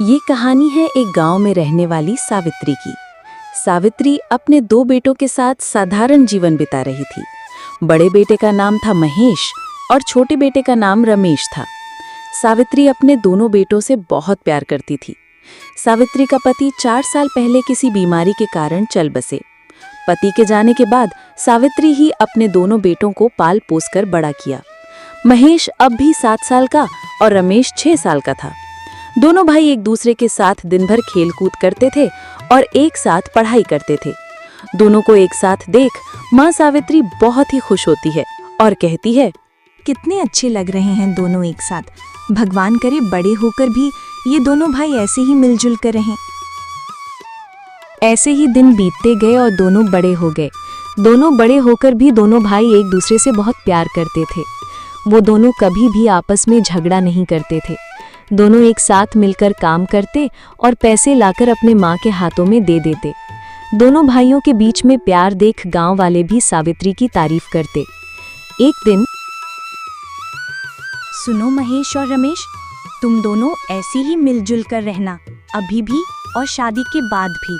ये कहानी है एक गांव में रहने वाली सावित्री की। सावित्री अपने 2 बेटों के साथ साधारण जीवन बिता रही थी। बड़े बेटे का नाम था महेश और छोटे बेटे का नाम रमेश था। सावित्री अपने दोनों बेटों से बहुत प्यार करती थी। सावित्री का पति 4 साल पहले किसी बीमारी के कारण चल बसे। पति के जाने के बाद सावित्री ही अपने दोनों बेटों को पाल पोस कर बड़ा किया। महेश अब भी 7 साल का और रमेश 6 साल का था। दोनों भाई एक दूसरे के साथ दिन भर खेल कूद करते थे और एक साथ पढ़ाई करते थे। दोनों को एक साथ देख माँ सावित्री बहुत ही खुश होती है और कहती है, कितने अच्छे लग रहे हैं दोनों एक साथ। भगवान करे बड़े होकर भी ये दोनों भाई ऐसे ही मिलजुल कर रहें। ऐसे ही दिन बीतते गए और दोनों बड़े हो गए। दोनों बड़े होकर भी दोनों भाई एक दूसरे से बहुत प्यार करते थे। वो दोनों कभी भी आपस में झगड़ा नहीं करते थे। दोनों एक साथ मिलकर काम करते और पैसे लाकर अपने माँ के हाथों में दे देते। दोनों भाइयों के बीच में प्यार देख गांव वाले भी सावित्री की तारीफ करते। एक दिन, सुनो महेश और रमेश, तुम दोनों ऐसे ही मिलजुल कर रहना, अभी भी और शादी के बाद भी।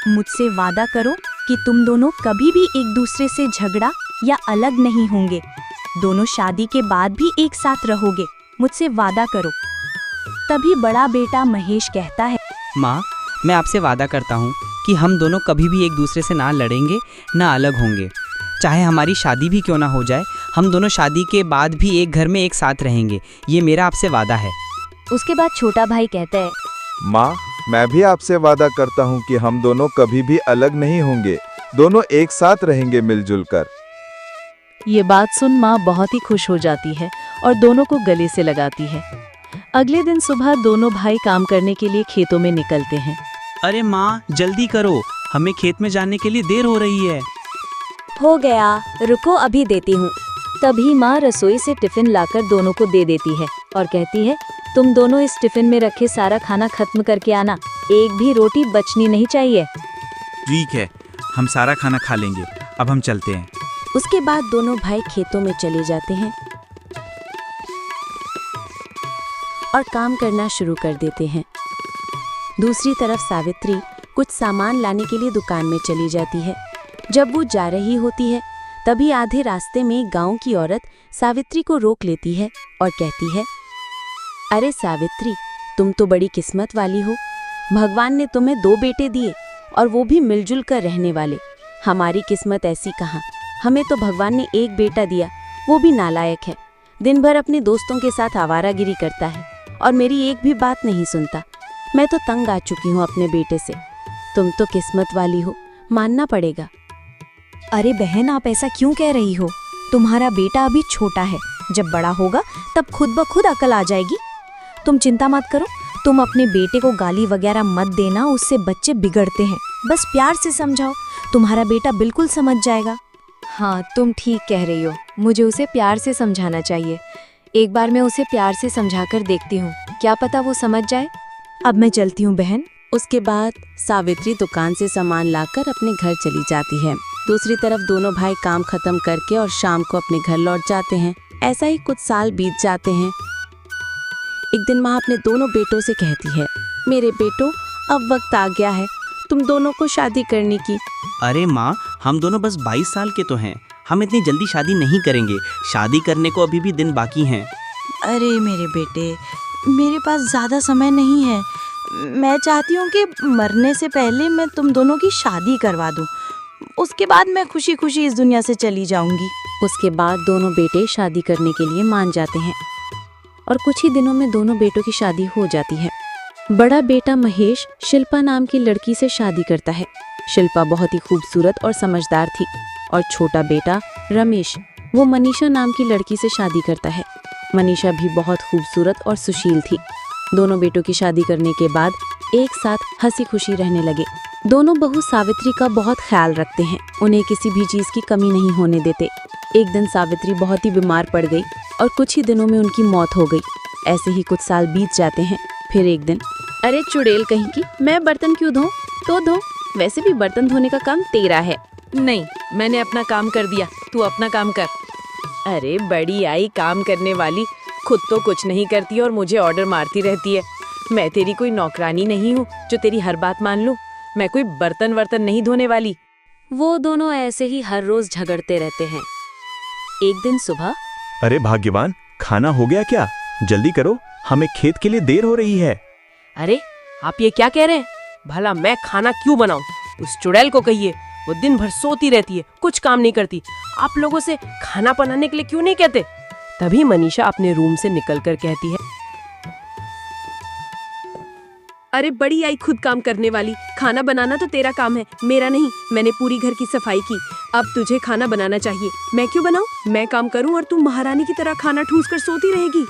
मुझसे वादा करो कि तुम दोनों कभी भी एक दूसरे से झगड़ा या अलग नहीं होंगे। दोनों शादी के बाद भी एक साथ रहोगे, मुझसे वादा करो। तभी बड़ा बेटा महेश कहता है, माँ, मैं आपसे वादा करता हूँ कि हम दोनों कभी भी एक दूसरे से ना लड़ेंगे, ना अलग होंगे। चाहे हमारी शादी भी क्यों ना हो जाए, हम दोनों शादी के बाद भी एक घर में एक साथ रहेंगे। ये मेरा आपसे वादा है। उसके बाद छोटा भाई कहता है, माँ, मैं भी आपसे वादा करता हूँ कि हम दोनों कभी भी अलग नहीं होंगे, दोनों एक साथ रहेंगे मिलजुल कर। ये बात सुन माँ बहुत ही खुश हो जाती है और दोनों को गले से लगाती है। अगले दिन सुबह दोनों भाई काम करने के लिए खेतों में निकलते हैं। अरे माँ, जल्दी करो, हमें खेत में जाने के लिए देर हो रही है। हो गया, रुको अभी देती हूँ। तभी माँ रसोई से टिफिन लाकर दोनों को दे देती है और कहती है, तुम दोनों इस टिफिन में रखे सारा खाना खत्म करके आना, एक भी रोटी बचनी नहीं चाहिए। ठीक है, हम सारा खाना खा लेंगे। अब हम चलते हैं। उसके बाद दोनों भाई खेतों में चले जाते हैं और काम करना शुरू कर देते हैं। दूसरी तरफ सावित्री कुछ सामान लाने के लिए दुकान में चली जाती है। जब वो जा रही होती है तभी आधे रास्ते में गांव की औरत सावित्री को रोक लेती है और कहती है, अरे सावित्री, तुम तो बड़ी किस्मत वाली हो। भगवान ने तुम्हें 2 बेटे दिए और वो भी मिलजुल कर रहने वाले। हमारी किस्मत ऐसी कहाँ, हमें तो भगवान ने एक बेटा दिया, वो भी नालायक है। दिन भर अपने दोस्तों के साथ आवारागिरी करता है और मेरी एक भी बात नहीं सुनता। मैं तो तंग आ चुकी हूँ अपने बेटे से। तुम तो किस्मत वाली हो, मानना पड़ेगा। अरे बहन, आप ऐसा क्यों कह रही हो? तुम्हारा बेटा अभी छोटा है, जब बड़ा होगा तब खुद ब खुद अकल आ जाएगी। तुम चिंता मत करो, तुम अपने बेटे को गाली वगैरह मत देना, उससे बच्चे बिगड़ते हैं। बस प्यार से समझाओ, तुम्हारा बेटा बिल्कुल समझ जाएगा। हाँ, तुम ठीक कह रही हो, मुझे उसे प्यार से समझाना चाहिए। एक बार मैं उसे प्यार से समझाकर देखती हूँ, क्या पता वो समझ जाए। अब मैं चलती हूँ बहन। उसके बाद सावित्री दुकान से सामान लाकर अपने घर चली जाती है। दूसरी तरफ दोनों भाई काम खत्म करके और शाम को अपने घर लौट जाते हैं। ऐसा ही कुछ साल बीत जाते हैं। एक दिन माँ अपने दोनों बेटों से कहती है, मेरे बेटों, अब वक्त आ गया है तुम दोनों को शादी करने की। अरे माँ, हम दोनों बस 22 साल के तो हैं, हम इतनी जल्दी शादी नहीं करेंगे। शादी करने को अभी भी दिन बाकी हैं। अरे मेरे बेटे, मेरे पास ज़्यादा समय नहीं है। मैं चाहती हूँ कि मरने से पहले मैं तुम दोनों की शादी करवा दूँ, उसके बाद मैं खुशी खुशी इस दुनिया से चली जाऊँगी। उसके बाद दोनों बेटे शादी करने के लिए मान जाते हैं और कुछ ही दिनों में दोनों बेटों की शादी हो जाती है। बड़ा बेटा महेश शिल्पा नाम की लड़की से शादी करता है। शिल्पा बहुत ही खूबसूरत और समझदार थी और छोटा बेटा रमेश, वो मनीषा नाम की लड़की से शादी करता है। मनीषा भी बहुत खूबसूरत और सुशील थी। दोनों बेटों की शादी करने के बाद एक साथ हंसी खुशी रहने लगे। दोनों बहू सावित्री का बहुत ख्याल रखते हैं, उन्हें किसी भी चीज़ की कमी नहीं होने देते। एक दिन सावित्री बहुत ही बीमार पड़ गई और कुछ ही दिनों में उनकी मौत हो गई। ऐसे ही कुछ साल बीत जाते हैं। फिर एक दिन, अरे चुड़ैल कहीं की, मैं बर्तन क्यों धोऊं? तो धो, वैसे भी बर्तन धोने का काम तेरा है। नहीं, मैंने अपना काम कर दिया, तू अपना काम कर। अरे बड़ी आई काम करने वाली, खुद तो कुछ नहीं करती और मुझे ऑर्डर मारती रहती है। मैं तेरी कोई नौकरानी नहीं हूँ जो तेरी हर बात मान लूं। मैं कोई बर्तन वर्तन नहीं धोने वाली। वो दोनों ऐसे ही हर रोज झगड़ते रहते हैं। एक दिन सुबह अरे भाग्यवान, खाना हो गया क्या? जल्दी करो, हमें खेत के लिए देर हो रही है। अरे आप ये क्या कह रहे हैं? भला मैं खाना क्यों बनाऊं? उस चुड़ैल को कहिए, वो दिन भर सोती रहती है, कुछ काम नहीं करती। आप लोगों से खाना बनाने के लिए क्यों नहीं कहते? तभी मनीषा अपने रूम से निकलकर कहती है, अरे बड़ी आई खुद काम करने वाली, खाना बनाना तो तेरा काम है, मेरा नहीं। मैंने पूरी घर की सफाई की, अब तुझे खाना बनाना चाहिए। मैं क्यों बनाऊं? मैं काम करूं और तू महारानी की तरह खाना ठूस कर सोती रहेगी।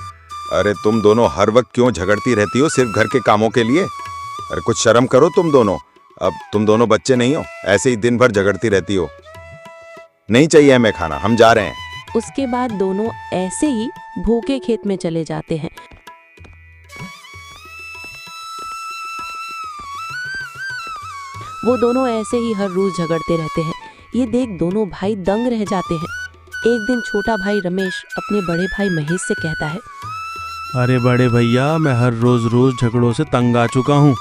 अरे तुम दोनों हर वक्त क्यों झगड़ती रहती हो सिर्फ घर के कामों के लिए? अरे कुछ शर्म करो तुम दोनों। अब तुम दोनों बच्चे नहीं हो, ऐसे ही दिन भर झगड़ती रहती हो। नहीं चाहिए हमें खाना, हम जा रहे हैं। उसके बाद दोनों ऐसे ही भूखे खेत में चले जाते हैं। वो दोनों ऐसे ही हर रोज झगड़ते रहते हैं। ये देख दोनों भाई दंग रह जाते हैं। एक दिन छोटा भाई रमेश अपने बड़े भाई महेश से कहता है, अरे बड़े भैया, मैं हर रोज झगड़ों से तंग आ चुका हूँ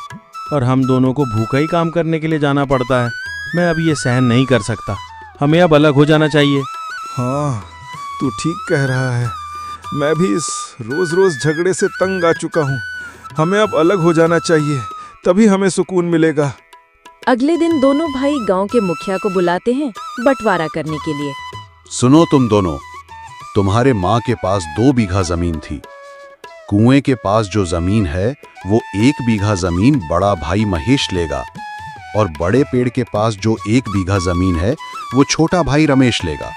और हम दोनों को भूखा ही काम करने के लिए जाना पड़ता है। मैं अब ये सहन नहीं कर सकता, हमें अब अलग हो जाना चाहिए। हाँ, तू ठीक कह रहा है। मैं भी इस रोज रोज झगड़े से तंग आ चुका हूँ। हमें अब अलग हो जाना चाहिए, तभी हमें सुकून मिलेगा। अगले दिन दोनों भाई गांव के मुखिया को बुलाते हैं बंटवारा करने के लिए। सुनो तुम दोनों, तुम्हारे माँ के पास 2 बीघा जमीन थी। कुएं के पास जो जमीन है वो 1 बीघा जमीन बड़ा भाई महेश लेगा और बड़े पेड़ के पास जो 1 बीघा जमीन है वो छोटा भाई रमेश लेगा।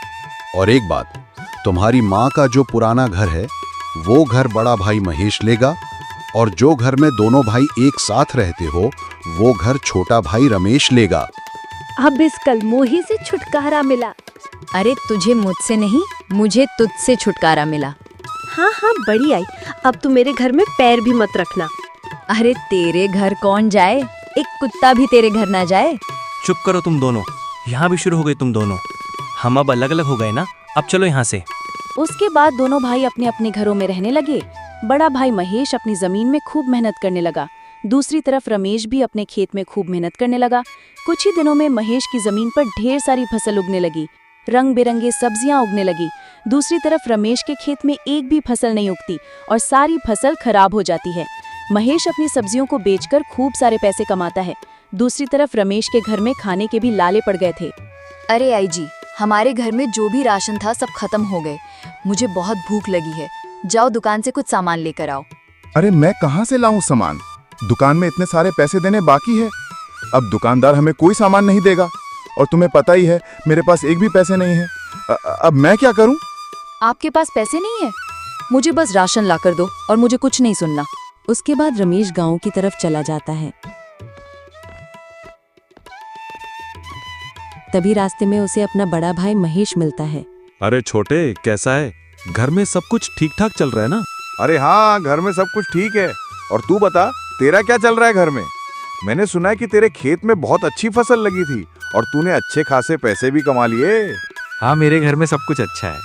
और एक बात, तुम्हारी माँ का जो पुराना घर है वो घर बड़ा भाई महेश लेगा और जो घर में दोनों भाई एक साथ रहते हो वो घर छोटा भाई रमेश लेगा। अब इस कलमोही से छुटकारा मिला। अरे तुझे मुझसे नहीं, मुझे तुझसे छुटकारा मिला। हाँ हाँ बड़ी आई, अब तू मेरे घर में पैर भी मत रखना। अरे तेरे घर कौन जाए, एक कुत्ता भी तेरे घर ना जाए। चुप करो तुम दोनों, यहाँ भी शुरू हो गए तुम दोनों। हम अब अलग अलग हो गए ना, अब चलो यहाँ से। उसके बाद दोनों भाई अपने अपने घरों में रहने लगे। बड़ा भाई महेश अपनी जमीन में खूब मेहनत करने लगा। दूसरी तरफ रमेश भी अपने खेत में खूब मेहनत करने लगा। कुछ ही दिनों में महेश की जमीन पर ढेर सारी फसल उगने लगी, रंग बिरंगे सब्जियां उगने लगी। दूसरी तरफ रमेश के खेत में एक भी फसल नहीं उगती और सारी फसल खराब हो जाती है। महेश अपनी सब्जियों को बेचकर खूब सारे पैसे कमाता है। दूसरी तरफ रमेश के घर में खाने के भी लाले पड़ गए थे। अरे आई जी, हमारे घर में जो भी राशन था सब खत्म हो गए। मुझे बहुत भूख लगी है, जाओ दुकान से कुछ सामान लेकर आओ। अरे मैं कहाँ से लाऊं सामान? दुकान में इतने सारे पैसे देने बाकी है। अब दुकानदार हमें कोई सामान नहीं देगा और तुम्हें पता ही है मेरे पास एक भी पैसे नहीं है। अब मैं क्या करूं? आपके पास पैसे नहीं है? मुझे बस राशन लाकर दो और मुझे कुछ नहीं सुनना। उसके बाद रमेश गांव की तरफ चला जाता है। तभी रास्ते में उसे अपना बड़ा भाई महेश मिलता है। अरे छोटे, कैसा है? घर में सब कुछ ठीक ठाक चल रहा है ना? अरे हाँ, घर में सब कुछ ठीक है। और तू बता, तेरा क्या चल रहा है घर में? मैंने सुना है कि तेरे खेत में बहुत अच्छी फसल लगी थी और तूने अच्छे खासे पैसे भी कमा लिए। हाँ, मेरे घर में सब कुछ अच्छा है।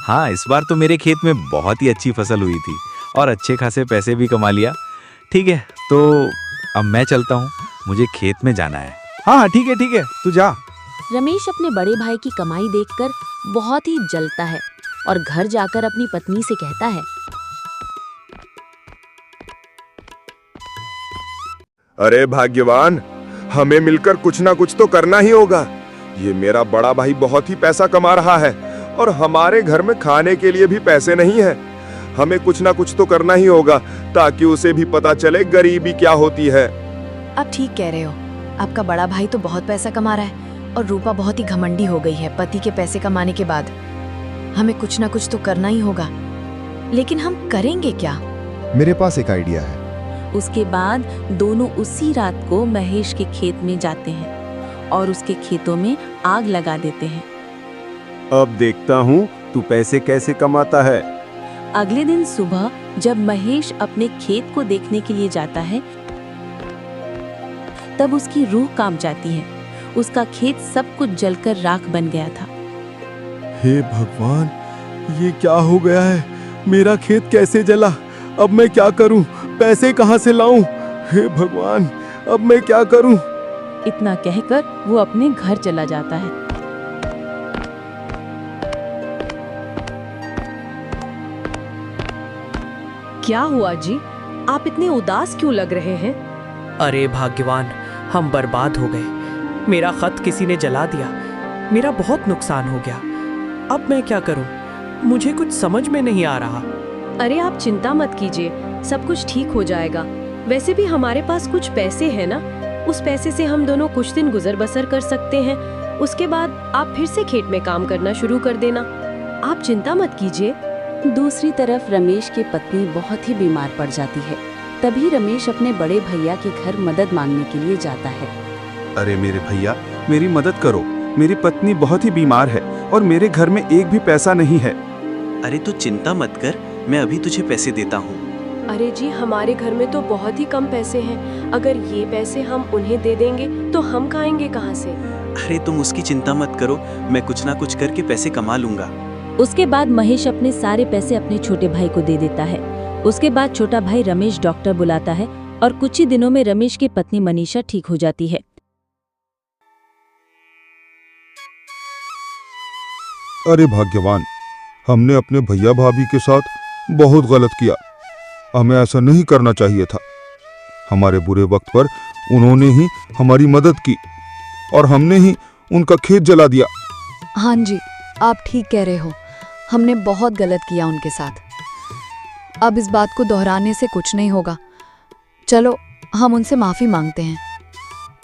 हाँ, इस बार तो मेरे खेत में बहुत ही अच्छी फसल हुई थी और अच्छे खासे पैसे भी कमा लिया। ठीक है, तो अब मैं चलता हूँ, मुझे खेत में जाना है। हाँ ठीक है, तू जा। रमेश अपने बड़े भाई की कमाई देखकर बहुत ही जलता है और घर जाकर अपनी पत्नी से कहता है, अरे भाग्यवान, हमें मिलकर कुछ ना कुछ तो करना ही होगा। ये मेरा बड़ा भाई बहुत ही पैसा कमा रहा है और हमारे घर में खाने के लिए भी पैसे नहीं है। हमें कुछ ना कुछ तो करना ही होगा ताकि उसे भी पता चले गरीबी क्या होती है। आप ठीक कह रहे हो, आपका बड़ा भाई तो बहुत पैसा कमा रहा है और रूपा बहुत ही घमंडी हो गई है पति के पैसे कमाने के बाद। हमें कुछ ना कुछ तो करना ही होगा, लेकिन हम करेंगे क्या? मेरे पास एक आइडिया है। उसके बाद दोनों उसी रात को महेश के खेत में जाते हैं और उसके खेतों में आग लगा देते हैं। अब देखता हूँ तू पैसे कैसे कमाता है। अगले दिन सुबह जब महेश अपने खेत को देखने के लिए जाता है, तब उसकी रूह कांप जाती है। उसका खेत सब कुछ जलकर राख बन गया था। हे भगवान, ये क्या हो गया है? मेरा खेत कैसे जला? अब मैं क्या करूं? पैसे कहाँ से लाऊं? हे भगवान, अब मैं क्या करूं? इतना कहकर वो अपने घर चला जाता है। क्या हुआ जी? आप इतने उदास क्यों लग रहे हैं? अरे भाग्यवान, हम बर्बाद हो गए। मेरा खत किसी ने जला दिया। मेरा बहुत नुकसान हो गया। अब मैं क्या करूं? मुझे कुछ समझ में नहीं आ रहा। अरे आप चिंता मत कीजिए, सब कुछ ठीक हो जाएगा। वैसे भी हमारे पास कुछ पैसे हैं ना, उस पैसे से हम दोनों कुछ दिन गुजर बसर कर सकते हैं। उसके बाद आप फिर से खेत में काम करना शुरू कर देना। आप चिंता मत कीजिए। दूसरी तरफ रमेश की पत्नी बहुत ही बीमार पड़ जाती है। तभी रमेश अपने बड़े भैया के घर मदद मांगने के लिए जाता है। अरे मेरे भैया, मेरी मदद करो। मेरी पत्नी बहुत ही बीमार है और मेरे घर में एक भी पैसा नहीं है। अरे तू चिंता मत कर, मैं अभी तुझे पैसे देता हूँ। अरे जी, हमारे घर में तो बहुत ही कम पैसे हैं। अगर ये पैसे हम उन्हें दे देंगे तो हम खाएंगे कहाँ से? अरे तुम उसकी चिंता मत करो, मैं कुछ ना कुछ करके पैसे कमा लूंगा। उसके बाद महेश अपने सारे पैसे अपने छोटे भाई को दे देता है। उसके बाद छोटा भाई रमेश डॉक्टर बुलाता है और कुछ ही दिनों में रमेश की पत्नी मनीषा ठीक हो जाती है। अरे भाग्यवान, हमने अपने भैया भाभी के साथ बहुत गलत किया। हमें ऐसा नहीं करना चाहिए था। हमारे बुरे वक्त पर उन्होंने ही हमारी मदद की और हमने ही उनका खेत जला दिया। हाँ जी, आप ठीक कह रहे हो। हमने बहुत गलत किया उनके साथ। अब इस बात को दोहराने से कुछ नहीं होगा। चलो हम उनसे माफ़ी मांगते हैं।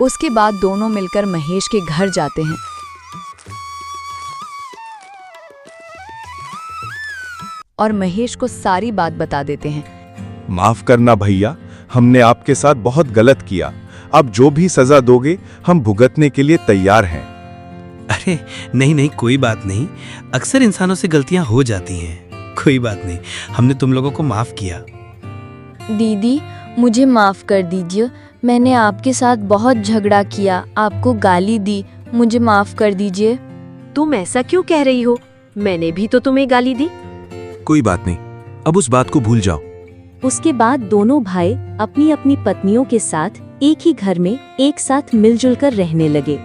उसके बाद दोनों मिलकर महेश के घर जाते हैं। और महेश को सारी बात बता देते हैं। माफ करना भैया, हमने आपके साथ बहुत गलत किया। अब जो भी सजा दोगे हम भुगतने के लिए तैयार हैं। अरे नहीं नहीं, कोई बात नहीं। अक्सर इंसानों से गलतियां हो जाती हैं। कोई बात नहीं, हमने तुम लोगों को माफ किया। दीदी, मुझे माफ कर दीजिए। मैंने आपके साथ बहुत झगड़ा किया, आपको गाली दी। मुझे माफ कर दीजिए। तुम ऐसा क्यों कह रही हो? मैंने भी तो तुम्हें गाली दी। कोई बात नहीं, अब उस बात को भूल जाओ। उसके बाद दोनों भाई अपनी अपनी पत्नियों के साथ एक ही घर में एक साथ मिलजुल कर रहने लगे।